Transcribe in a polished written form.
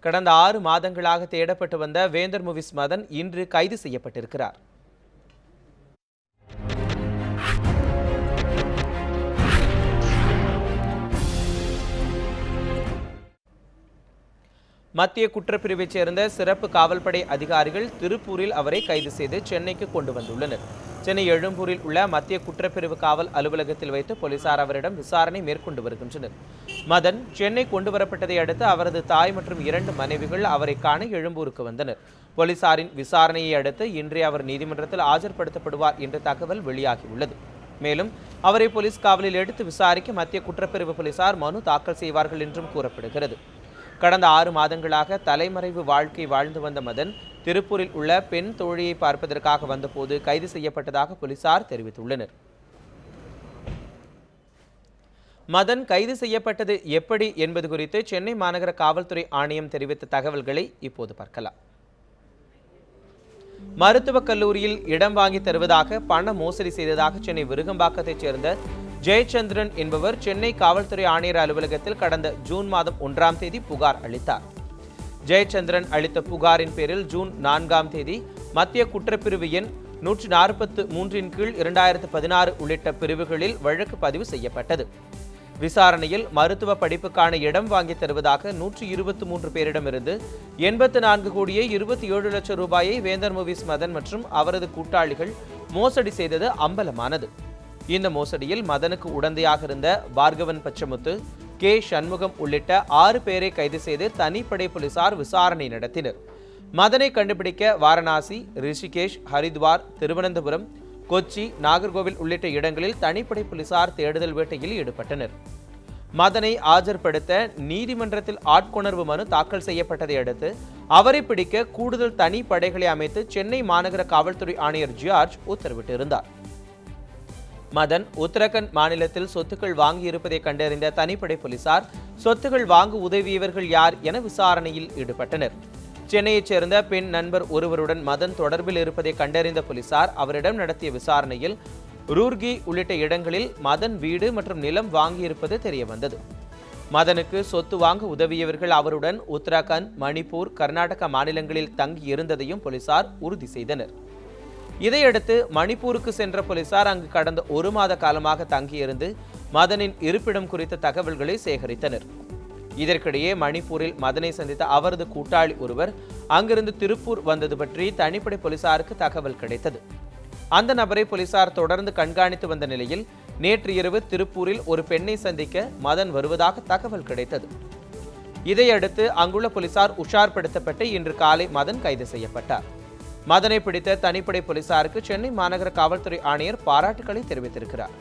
கடந்த 6 மாதங்களாக தேடப்பட்டு வந்த வேந்தர் மூவிஸ் மதன் இன்று கைது செய்யப்பட்டிருக்கிறார். மத்திய குற்றப்பிரிவைச் சேர்ந்த சிறப்பு காவல்படை அதிகாரிகள் திருப்பூரில் அவரை கைது செய்து சென்னைக்கு கொண்டு வந்துள்ளனர். சென்னை எழும்பூரில் உள்ள மத்திய குற்றப்பிரிவு காவல் அலுவலகத்தில் வைத்து போலீசார் அவரிடம் விசாரணை மேற்கொண்டு வருகின்றனர். மதன் சென்னை கொண்டு வரப்பட்டதை அடுத்து அவரது தாய் மற்றும் 2 மனைவிகள் அவரை காண எழும்பூருக்கு வந்தனர். போலீசாரின் விசாரணையை அடுத்து இன்றே அவர் நீதிமன்றத்தில் ஆஜர்படுத்தப்படுவார் என்ற தகவல் வெளியாகியுள்ளது. மேலும் அவரை போலீஸ் காவலில் எடுத்து விசாரிக்க மத்திய குற்றப்பிரிவு போலீசார் மனு தாக்கல் செய்வார்கள் என்றும் கூறப்படுகிறது. கடந்த 6 மாதங்களாக தலைமறைவு வாழ்க்கை வாழ்ந்து வந்த மதன் திருப்பூரில் உள்ள பெண் தோழியை பார்ப்பதற்காக வந்தபோது கைது செய்யப்பட்டதாக போலீசார் தெரிவித்துள்ளனர். மதன் கைது செய்யப்பட்டது எப்படி என்பது குறித்து சென்னை மாநகர காவல்துறை ஆணையம் தெரிவித்த தகவல்களை இப்போது பார்க்கலாம். மருத்துவக் கல்லூரியில் இடம் வாங்கி தருவதாக பண மோசடி செய்ததாக சென்னை விருகம்பாக்கத்தைச் சேர்ந்த ஜெயச்சந்திரன் என்பவர் சென்னை காவல்துறை ஆணையர் அலுவலகத்தில் கடந்த ஜூன் மாதம் 1ஆம் தேதி புகார் அளித்தார். ஜெயச்சந்திரன் அளித்த புகாரின் பேரில் ஜூன் 4ஆம் தேதி மத்திய குற்றப்பிரிவு எண் 143 கீழ் 2016 உள்ளிட்ட பிரிவுகளில் வழக்கு பதிவு செய்யப்பட்டது. விசாரணையில் மருத்துவ படிப்புக்கான இடம் வாங்கி தருவதாக 123 பேரிடமிருந்து 84 கோடியே 27 லட்சம் ரூபாயை வேந்தர் மூவிஸ் மதன் மற்றும் அவரது கூட்டாளிகள் மோசடி செய்தது அம்பலமானது. இந்த மோசடியில் மதனுக்கு உடந்தையாக இருந்த பார்கவன் பச்சமுத்து, கே சண்முகம் உள்ளிட்ட 6 பேரை கைது செய்து தனிப்படை போலீசார் விசாரணை நடத்தினர். மதனை கண்டுபிடிக்க வாரணாசி, ரிஷிகேஷ், ஹரித்வார், திருவனந்தபுரம், கொச்சி, நாகர்கோவில் உள்ளிட்ட இடங்களில் தனிப்படை போலீசார் தேடுதல் வேட்டையில் ஈடுபட்டனர். மதனை ஆஜர்படுத்த நீதிமன்றத்தில் ஆட்கொணர்வு மனு தாக்கல் செய்யப்பட்டதை அடுத்து அவரை பிடிக்க கூடுதல் தனிப்படைகளை அமைத்து சென்னை மாநகர காவல்துறை ஆணையர் ஜார்ஜ் உத்தரவிட்டிருந்தார். மதன் உத்தரகண்ட் மாநிலத்தில் சொத்துக்கள் வாங்கியிருப்பதை கண்டறிந்த தனிப்படை போலீசார் சொத்துக்கள் வாங்க உதவியவர்கள் யார் என விசாரணையில் ஈடுபட்டனர். சென்னையைச் சேர்ந்த பெண் நண்பர் ஒருவருடன் மதன் தொடர்பில் இருப்பதை கண்டறிந்த போலீசார் அவரிடம் நடத்திய விசாரணையில் ரூர்கி உள்ளிட்ட இடங்களில் மதன் வீடு மற்றும் நிலம் வாங்கியிருப்பது தெரியவந்தது. மதனுக்கு சொத்து வாங்க உதவியவர்கள் அவருடன் உத்தரகண்ட், மணிப்பூர், கர்நாடகா மாநிலங்களில் தங்கி இருந்ததையும் போலீசார் உறுதி செய்தனர். இதையடுத்து மணிப்பூருக்கு சென்ற போலீசார் அங்கு கடந்த 1 மாத காலமாக தங்கியிருந்து மதனின் இருப்பிடம் குறித்த தகவல்களை சேகரித்தனர். இதற்கிடையே மணிப்பூரில் மதனை சந்தித்த அவரது கூட்டாளி ஒருவர் அங்கிருந்து திருப்பூர் வந்தது பற்றி தனிப்படை போலீசாருக்கு தகவல் கிடைத்தது. அந்த நபரை போலீசார் தொடர்ந்து கண்காணித்து வந்த நிலையில் நேற்று இரவு திருப்பூரில் ஒரு பெண்ணை சந்திக்க மதன் வருவதாக தகவல் கிடைத்தது. இதையடுத்து அங்குள்ள போலீசார் உஷார்படுத்தப்பட்டு இன்று காலை மதன் கைது செய்யப்பட்டார். மதனை பிடித்த தனிப்படை போலீசாருக்கு சென்னை மாநகர காவல்துறை ஆணையர் பாராட்டுக்களை தெரிவித்திருக்கிறார்.